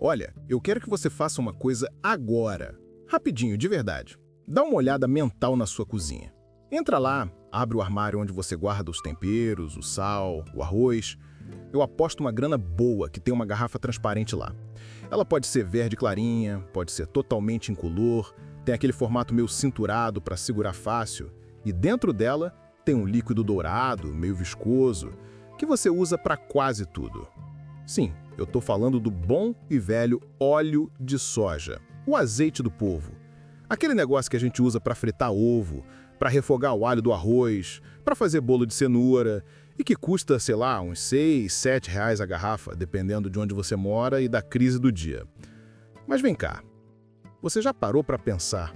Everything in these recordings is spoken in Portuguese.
Olha, eu quero que você faça uma coisa agora. Rapidinho, de verdade. Dá uma olhada mental na sua cozinha. Entra lá, abre o armário onde você guarda os temperos, o sal, o arroz. Eu aposto uma grana boa que tem uma garrafa transparente lá. Ela pode ser verde clarinha, pode ser totalmente incolor, tem aquele formato meio cinturado para segurar fácil. E dentro dela tem um líquido dourado, meio viscoso, que você usa para quase tudo. Sim, eu estou falando do bom e velho óleo de soja, o azeite do povo. Aquele negócio que a gente usa para fritar ovo, para refogar o alho do arroz, para fazer bolo de cenoura e que custa, sei lá, uns 6, 7 reais a garrafa, dependendo de onde você mora e da crise do dia. Mas vem cá, você já parou para pensar,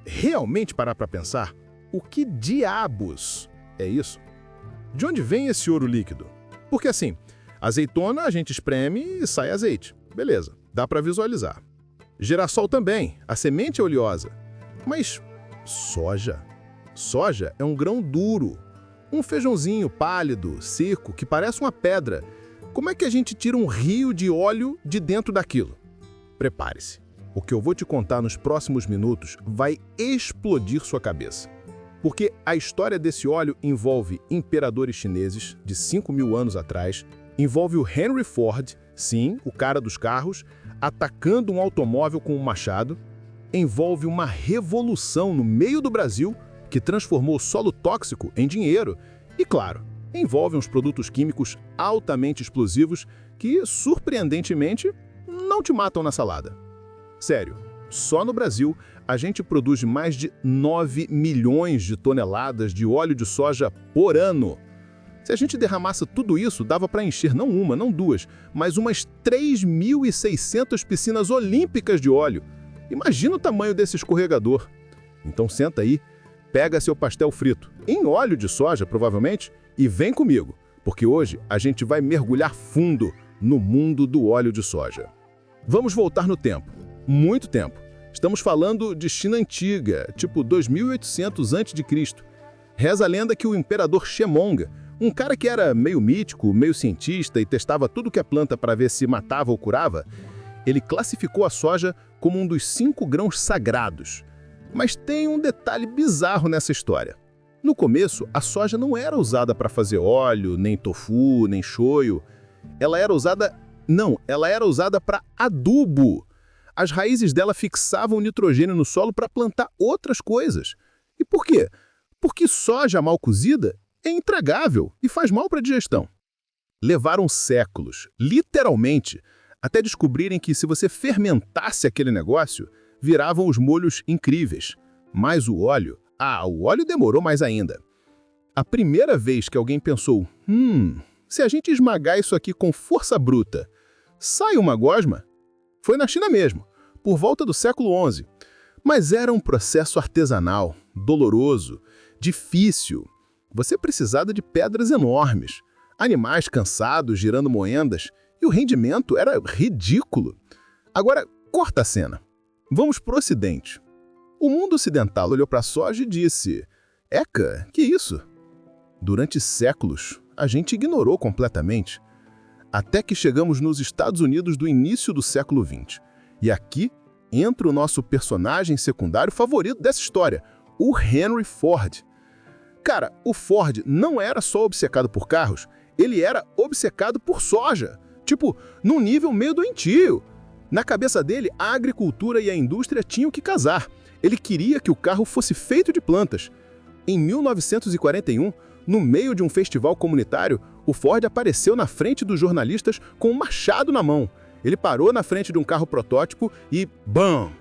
realmente parar para pensar, o que diabos é isso? De onde vem esse ouro líquido? Porque assim, azeitona a gente espreme e sai azeite. Beleza, dá para visualizar. Girassol também, a semente é oleosa. Mas soja? Soja é um grão duro. Um feijãozinho pálido, seco, que parece uma pedra. Como é que a gente tira um rio de óleo de dentro daquilo? Prepare-se. O que eu vou te contar nos próximos minutos vai explodir sua cabeça. Porque a história desse óleo envolve imperadores chineses de 5.000 anos atrás, envolve o Henry Ford, sim, o cara dos carros, atacando um automóvel com um machado, envolve uma revolução no meio do Brasil que transformou o solo tóxico em dinheiro e, claro, envolve uns produtos químicos altamente explosivos que, surpreendentemente, não te matam na salada. Sério, só no Brasil a gente produz mais de 9 milhões de toneladas de óleo de soja por ano. Se a gente derramasse tudo isso, dava para encher não uma, não duas, mas umas 3.600 piscinas olímpicas de óleo. Imagina o tamanho desse escorregador. Então senta aí, pega seu pastel frito, em óleo de soja provavelmente, e vem comigo, porque hoje a gente vai mergulhar fundo no mundo do óleo de soja. Vamos voltar no tempo, muito tempo. Estamos falando de China antiga, tipo 2800 a.C. Reza a lenda que o imperador Shemong, um cara que era meio mítico, meio cientista e testava tudo que é planta para ver se matava ou curava, ele classificou a soja como um dos 5 grãos sagrados. Mas tem um detalhe bizarro nessa história. No começo, a soja não era usada para fazer óleo, nem tofu, nem shoyu. Ela era usada para adubo. As raízes dela fixavam o nitrogênio no solo para plantar outras coisas. E por quê? Porque soja mal cozida é intragável e faz mal para a digestão. Levaram séculos, literalmente, até descobrirem que se você fermentasse aquele negócio, viravam os molhos incríveis. Mas o óleo demorou mais ainda. A primeira vez que alguém pensou, se a gente esmagar isso aqui com força bruta, sai uma gosma? Foi na China mesmo, por volta do século XI. Mas era um processo artesanal, doloroso, difícil. Você precisava de pedras enormes, animais cansados girando moendas, e o rendimento era ridículo. Agora, corta a cena. Vamos para o Ocidente. O mundo ocidental olhou para a soja e disse, Eca, que isso? Durante séculos, a gente ignorou completamente. Até que chegamos nos Estados Unidos do início do século XX. E aqui entra o nosso personagem secundário favorito dessa história, o Henry Ford. Cara, o Ford não era só obcecado por carros, ele era obcecado por soja. Num nível meio doentio. Na cabeça dele, a agricultura e a indústria tinham que casar. Ele queria que o carro fosse feito de plantas. Em 1941, no meio de um festival comunitário, o Ford apareceu na frente dos jornalistas com um machado na mão. Ele parou na frente de um carro protótipo e, bam!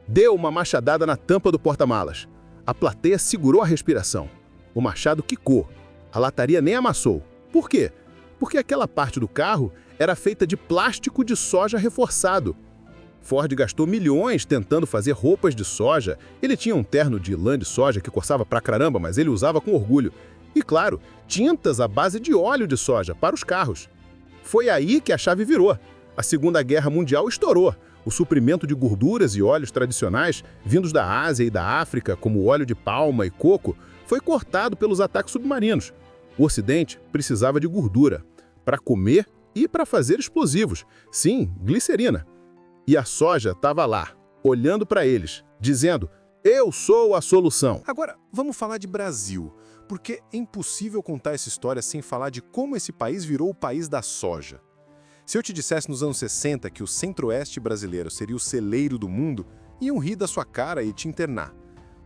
Deu uma machadada na tampa do porta-malas. A plateia segurou a respiração. O machado quicou. A lataria nem amassou. Por quê? Porque aquela parte do carro era feita de plástico de soja reforçado. Ford gastou milhões tentando fazer roupas de soja. Ele tinha um terno de lã de soja que coçava pra caramba, mas ele usava com orgulho. E, claro, tintas à base de óleo de soja para os carros. Foi aí que a chave virou. A Segunda Guerra Mundial estourou. O suprimento de gorduras e óleos tradicionais, vindos da Ásia e da África, como óleo de palma e coco, foi cortado pelos ataques submarinos. O Ocidente precisava de gordura para comer e para fazer explosivos. Sim, glicerina. E a soja estava lá, olhando para eles, dizendo: "Eu sou a solução." Agora, vamos falar de Brasil, porque é impossível contar essa história sem falar de como esse país virou o país da soja. Se eu te dissesse nos anos 60 que o centro-oeste brasileiro seria o celeiro do mundo, iam rir da sua cara e te internar.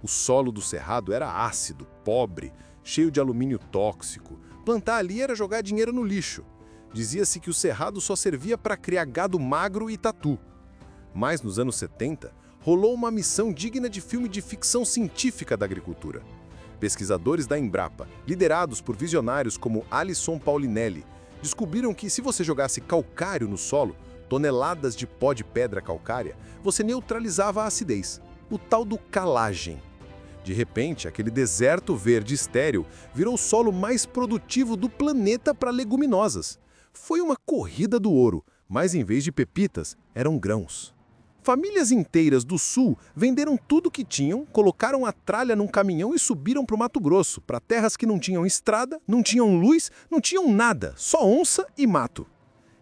O solo do Cerrado era ácido, pobre, cheio de alumínio tóxico. Plantar ali era jogar dinheiro no lixo. Dizia-se que o Cerrado só servia para criar gado magro e tatu. Mas nos anos 70, rolou uma missão digna de filme de ficção científica da agricultura. Pesquisadores da Embrapa, liderados por visionários como Alisson Paulinelli, descobriram que se você jogasse calcário no solo, toneladas de pó de pedra calcária, você neutralizava a acidez, o tal do calagem. De repente, aquele deserto verde estéril virou o solo mais produtivo do planeta para leguminosas. Foi uma corrida do ouro, mas em vez de pepitas, eram grãos. Famílias inteiras do sul venderam tudo que tinham, colocaram a tralha num caminhão e subiram para o Mato Grosso, para terras que não tinham estrada, não tinham luz, não tinham nada, só onça e mato.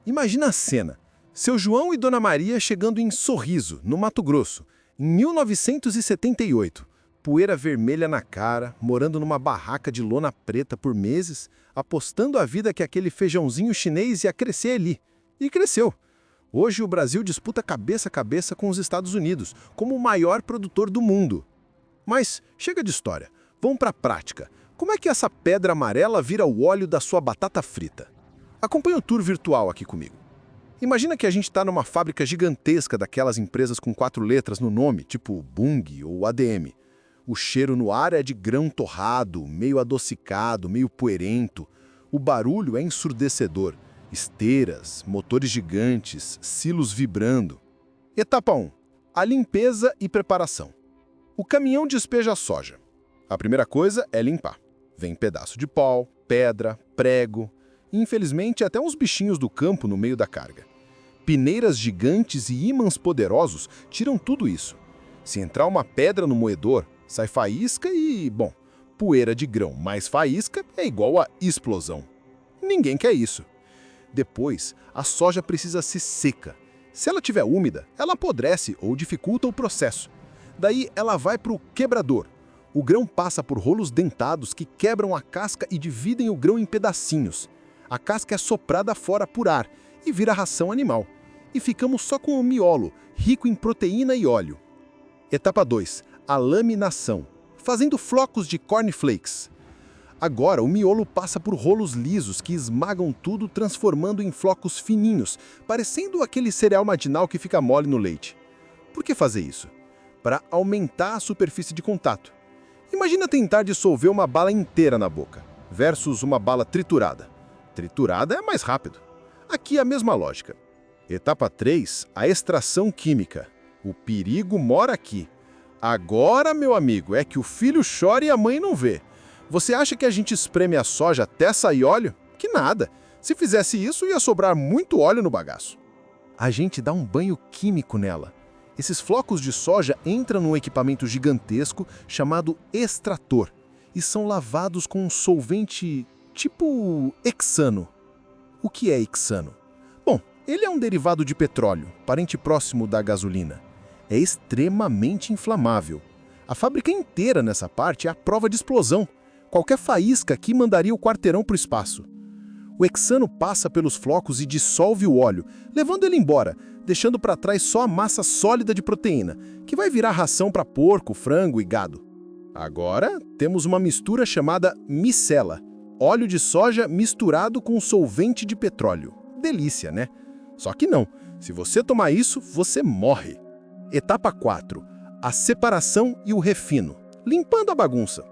Imagina a cena: seu João e Dona Maria chegando em Sorriso, no Mato Grosso, em 1978. Poeira vermelha na cara, morando numa barraca de lona preta por meses, apostando a vida que aquele feijãozinho chinês ia crescer ali. E cresceu. Hoje o Brasil disputa cabeça a cabeça com os Estados Unidos, como o maior produtor do mundo. Mas chega de história, vamos para a prática. Como é que essa pedra amarela vira o óleo da sua batata frita? Acompanhe o tour virtual aqui comigo. Imagina que a gente está numa fábrica gigantesca daquelas empresas com 4 letras no nome, tipo Bunge ou ADM. O cheiro no ar é de grão torrado, meio adocicado, meio poeirento. O barulho é ensurdecedor. Esteiras, motores gigantes, silos vibrando. Etapa 1. A limpeza e preparação. O caminhão despeja a soja. A primeira coisa é limpar. Vem pedaço de pau, pedra, prego e, infelizmente, até uns bichinhos do campo no meio da carga. Peneiras gigantes e ímãs poderosos tiram tudo isso. Se entrar uma pedra no moedor, sai faísca e, bom, poeira de grão mais faísca é igual a explosão. Ninguém quer isso. Depois, a soja precisa ser seca. Se ela estiver úmida, ela apodrece ou dificulta o processo. Daí ela vai para o quebrador. O grão passa por rolos dentados que quebram a casca e dividem o grão em pedacinhos. A casca é soprada fora por ar e vira ração animal. E ficamos só com o miolo, rico em proteína e óleo. Etapa 2. A laminação, fazendo flocos de cornflakes. Agora, o miolo passa por rolos lisos que esmagam tudo, transformando em flocos fininhos, parecendo aquele cereal matinal que fica mole no leite. Por que fazer isso? Para aumentar a superfície de contato. Imagina tentar dissolver uma bala inteira na boca, versus uma bala triturada. Triturada é mais rápido. Aqui é a mesma lógica. Etapa 3, a extração química. O perigo mora aqui. Agora, meu amigo, é que o filho chora e a mãe não vê. Você acha que a gente espreme a soja até sair óleo? Que nada! Se fizesse isso, ia sobrar muito óleo no bagaço. A gente dá um banho químico nela. Esses flocos de soja entram num equipamento gigantesco chamado extrator e são lavados com um solvente tipo hexano. O que é hexano? Bom, ele é um derivado de petróleo, parente próximo da gasolina. É extremamente inflamável. A fábrica inteira nessa parte é a prova de explosão. Qualquer faísca aqui mandaria o quarteirão para o espaço. O hexano passa pelos flocos e dissolve o óleo, levando ele embora, deixando para trás só a massa sólida de proteína, que vai virar ração para porco, frango e gado. Agora, temos uma mistura chamada micela, óleo de soja misturado com solvente de petróleo. Delícia, né? Só que não. Se você tomar isso, você morre. Etapa 4. A separação e o refino, limpando a bagunça.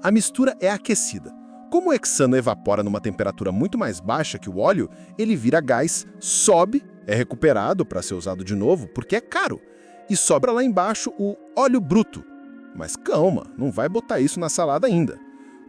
A mistura é aquecida. Como o hexano evapora numa temperatura muito mais baixa que o óleo, ele vira gás, sobe, é recuperado para ser usado de novo, porque é caro, e sobra lá embaixo o óleo bruto. Mas calma, não vai botar isso na salada ainda.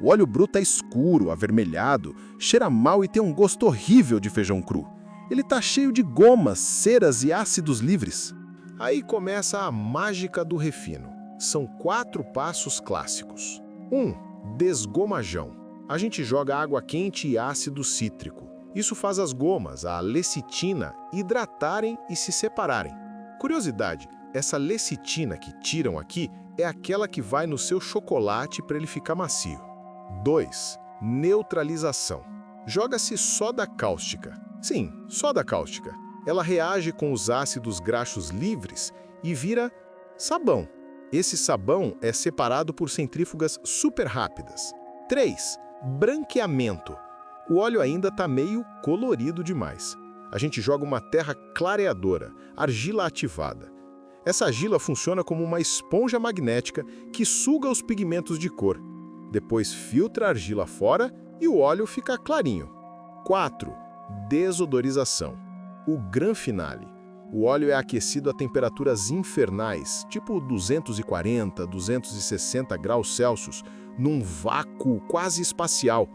O óleo bruto é escuro, avermelhado, cheira mal e tem um gosto horrível de feijão cru. Ele tá cheio de gomas, ceras e ácidos livres. Aí começa a mágica do refino. São 4 passos clássicos. 1. Desgomajão. A gente joga água quente e ácido cítrico. Isso faz as gomas, a lecitina, hidratarem e se separarem. Curiosidade, essa lecitina que tiram aqui é aquela que vai no seu chocolate para ele ficar macio. 2. Neutralização. Joga-se soda cáustica. Sim, soda cáustica. Ela reage com os ácidos graxos livres e vira sabão. Esse sabão é separado por centrífugas super rápidas. 3. Branqueamento. O óleo ainda está meio colorido demais. A gente joga uma terra clareadora, argila ativada. Essa argila funciona como uma esponja magnética que suga os pigmentos de cor. Depois filtra a argila fora e o óleo fica clarinho. 4. Desodorização. O gran finale. O óleo é aquecido a temperaturas infernais, tipo 240, 260 graus Celsius, num vácuo quase espacial.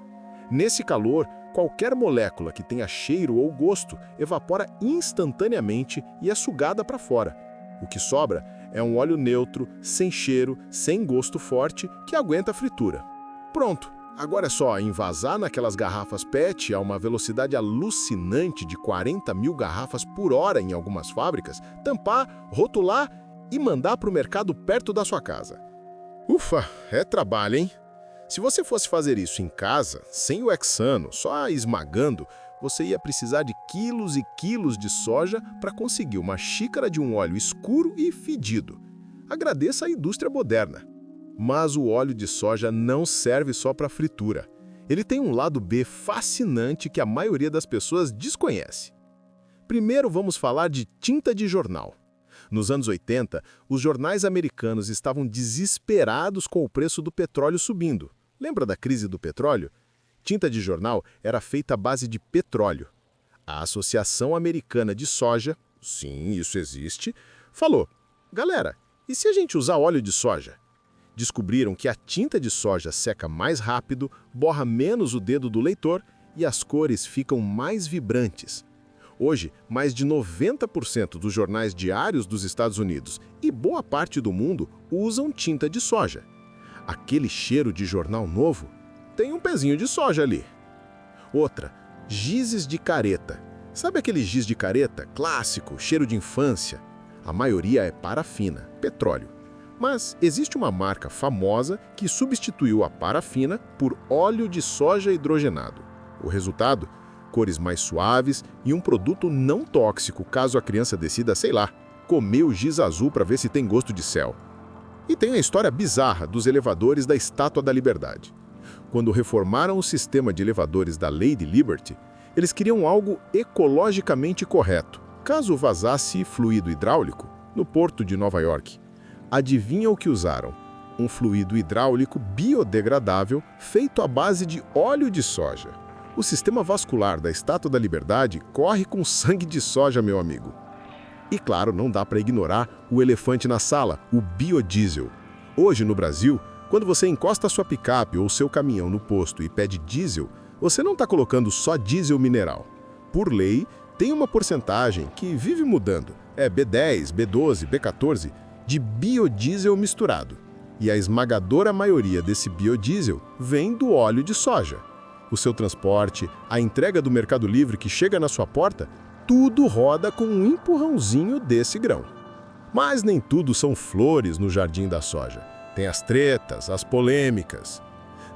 Nesse calor, qualquer molécula que tenha cheiro ou gosto evapora instantaneamente e é sugada para fora. O que sobra é um óleo neutro, sem cheiro, sem gosto forte, que aguenta a fritura. Pronto! Agora é só envasar naquelas garrafas PET a uma velocidade alucinante de 40 mil garrafas por hora em algumas fábricas, tampar, rotular e mandar para o mercado perto da sua casa. Ufa, é trabalho, hein? Se você fosse fazer isso em casa, sem o hexano, só esmagando, você ia precisar de quilos e quilos de soja para conseguir uma xícara de um óleo escuro e fedido. Agradeça a indústria moderna. Mas o óleo de soja não serve só para fritura. Ele tem um lado B fascinante que a maioria das pessoas desconhece. Primeiro vamos falar de tinta de jornal. Nos anos 80, os jornais americanos estavam desesperados com o preço do petróleo subindo. Lembra da crise do petróleo? Tinta de jornal era feita à base de petróleo. A Associação Americana de Soja, sim, isso existe, falou: galera, e se a gente usar óleo de soja? Descobriram que a tinta de soja seca mais rápido, borra menos o dedo do leitor e as cores ficam mais vibrantes. Hoje, mais de 90% dos jornais diários dos Estados Unidos e boa parte do mundo usam tinta de soja. Aquele cheiro de jornal novo tem um pezinho de soja ali. Outra, gizes de careta. Sabe aquele giz de careta clássico, cheiro de infância? A maioria é parafina, petróleo. Mas existe uma marca famosa que substituiu a parafina por óleo de soja hidrogenado. O resultado? Cores mais suaves e um produto não tóxico caso a criança decida, sei lá, comer o giz azul para ver se tem gosto de céu. E tem a história bizarra dos elevadores da Estátua da Liberdade. Quando reformaram o sistema de elevadores da Lady Liberty, eles queriam algo ecologicamente correto, caso vazasse fluido hidráulico no porto de Nova York. Adivinha o que usaram? Um fluido hidráulico biodegradável feito à base de óleo de soja. O sistema vascular da Estátua da Liberdade corre com sangue de soja, meu amigo. E claro, não dá para ignorar o elefante na sala, o biodiesel. Hoje, no Brasil, quando você encosta a sua picape ou seu caminhão no posto e pede diesel, você não está colocando só diesel mineral. Por lei, tem uma porcentagem que vive mudando. É B10, B12, B14, de biodiesel misturado. E a esmagadora maioria desse biodiesel vem do óleo de soja. O seu transporte, a entrega do Mercado Livre que chega na sua porta, tudo roda com um empurrãozinho desse grão. Mas nem tudo são flores no jardim da soja. Tem as tretas, as polêmicas.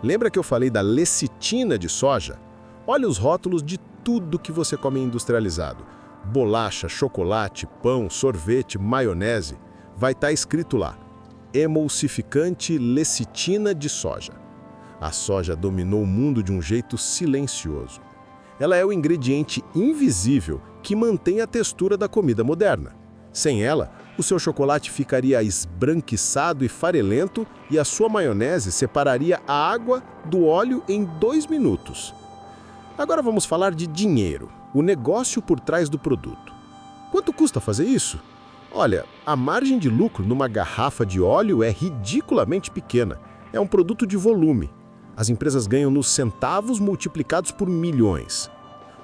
Lembra que eu falei da lecitina de soja? Olha os rótulos de tudo que você come industrializado. Bolacha, chocolate, pão, sorvete, maionese. Vai estar escrito lá: emulsificante lecitina de soja. A soja dominou o mundo de um jeito silencioso. Ela é o ingrediente invisível que mantém a textura da comida moderna. Sem ela, o seu chocolate ficaria esbranquiçado e farelento e a sua maionese separaria a água do óleo em 2 minutos. Agora vamos falar de dinheiro, o negócio por trás do produto. Quanto custa fazer isso? Olha, a margem de lucro numa garrafa de óleo é ridiculamente pequena. É um produto de volume. As empresas ganham nos centavos multiplicados por milhões.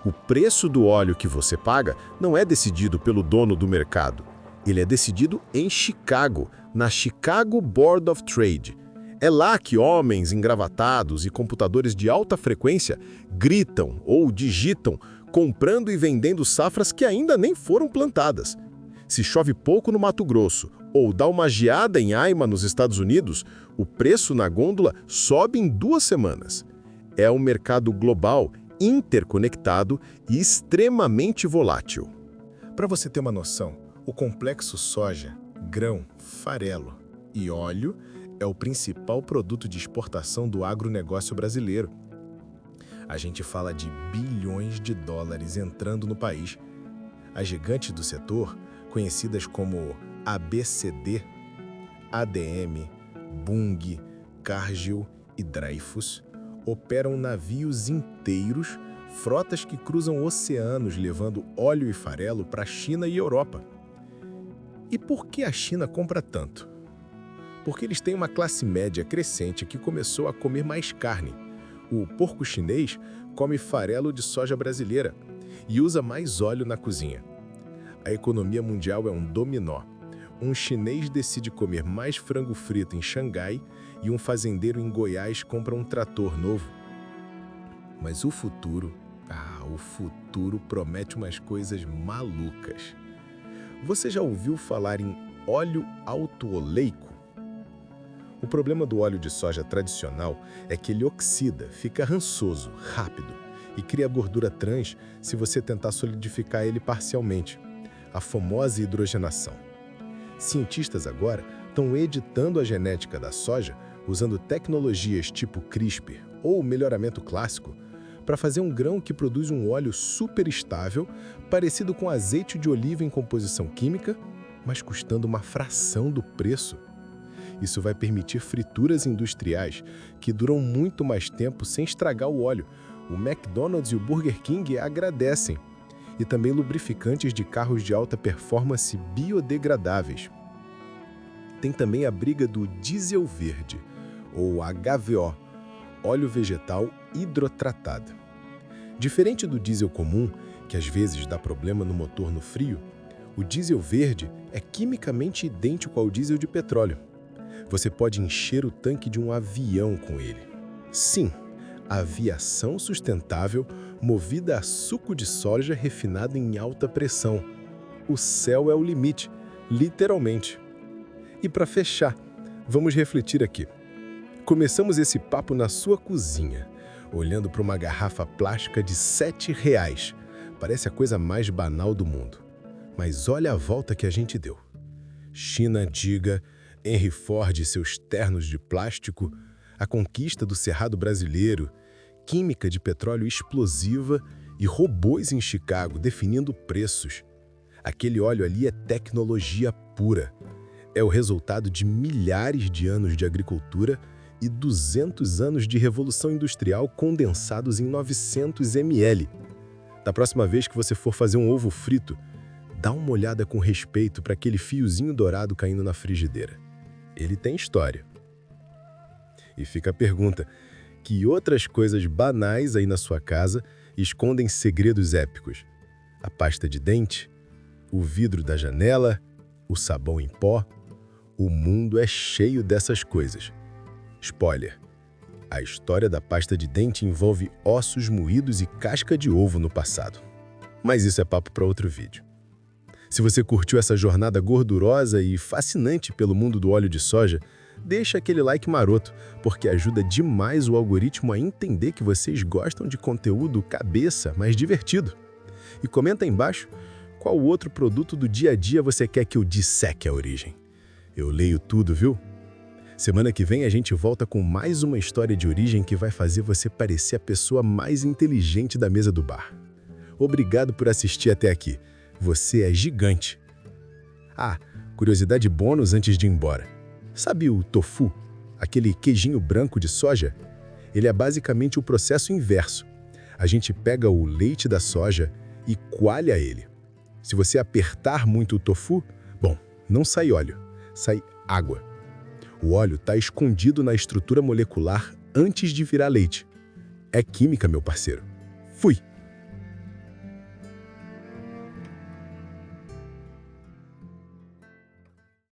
O preço do óleo que você paga não é decidido pelo dono do mercado. Ele é decidido em Chicago, na Chicago Board of Trade. É lá que homens engravatados e computadores de alta frequência gritam ou digitam, comprando e vendendo safras que ainda nem foram plantadas. Se chove pouco no Mato Grosso ou dá uma geada em Aima, nos Estados Unidos, o preço na gôndola sobe em 2 semanas. É um mercado global, interconectado e extremamente volátil. Para você ter uma noção, o complexo soja, grão, farelo e óleo é o principal produto de exportação do agronegócio brasileiro. A gente fala de bilhões de dólares entrando no país. As gigantes do setor, conhecidas como ABCD, ADM, Bunge, Cargill e Dreyfus, operam navios inteiros, frotas que cruzam oceanos levando óleo e farelo para a China e Europa. E por que a China compra tanto? Porque eles têm uma classe média crescente que começou a comer mais carne. O porco chinês come farelo de soja brasileira e usa mais óleo na cozinha. A economia mundial é um dominó. Um chinês decide comer mais frango frito em Xangai e um fazendeiro em Goiás compra um trator novo. Mas o futuro promete umas coisas malucas. Você já ouviu falar em óleo alto-oleico? O problema do óleo de soja tradicional é que ele oxida, fica rançoso, rápido e cria gordura trans se você tentar solidificar ele parcialmente, a famosa hidrogenação. Cientistas agora estão editando a genética da soja usando tecnologias tipo CRISPR ou melhoramento clássico para fazer um grão que produz um óleo super estável, parecido com azeite de oliva em composição química, mas custando uma fração do preço. Isso vai permitir frituras industriais que duram muito mais tempo sem estragar o óleo. O McDonald's e o Burger King agradecem. E também lubrificantes de carros de alta performance biodegradáveis. Tem também a briga do diesel verde, ou HVO, óleo vegetal hidrotratado. Diferente do diesel comum, que às vezes dá problema no motor no frio, o diesel verde é quimicamente idêntico ao diesel de petróleo. Você pode encher o tanque de um avião com ele. Sim, aviação sustentável movida a suco de soja refinado em alta pressão. O céu é o limite, literalmente. E para fechar, vamos refletir aqui. Começamos esse papo na sua cozinha, olhando para uma garrafa plástica de R$7. Parece a coisa mais banal do mundo. Mas olha a volta que a gente deu. China antiga, Henry Ford e seus ternos de plástico, a conquista do Cerrado brasileiro, química de petróleo explosiva e robôs em Chicago definindo preços. Aquele óleo ali é tecnologia pura. É o resultado de milhares de anos de agricultura e 200 anos de revolução industrial condensados em 900 ml. Da próxima vez que você for fazer um ovo frito, dá uma olhada com respeito para aquele fiozinho dourado caindo na frigideira. Ele tem história. E fica a pergunta, que outras coisas banais aí na sua casa escondem segredos épicos? A pasta de dente? O vidro da janela? O sabão em pó? O mundo é cheio dessas coisas. Spoiler: a história da pasta de dente envolve ossos moídos e casca de ovo no passado. Mas isso é papo para outro vídeo. Se você curtiu essa jornada gordurosa e fascinante pelo mundo do óleo de soja, deixa aquele like maroto, porque ajuda demais o algoritmo a entender que vocês gostam de conteúdo cabeça, mais divertido. E comenta aí embaixo qual outro produto do dia a dia você quer que eu disseque a origem. Eu leio tudo, viu? Semana que vem a gente volta com mais uma história de origem que vai fazer você parecer a pessoa mais inteligente da mesa do bar. Obrigado por assistir até aqui. Você é gigante. Ah, curiosidade bônus antes de ir embora. Sabe o tofu, aquele queijinho branco de soja? Ele é basicamente o processo inverso. A gente pega o leite da soja e coalha ele. Se você apertar muito o tofu, não sai óleo, sai água. O óleo está escondido na estrutura molecular antes de virar leite. É química, meu parceiro. Fui!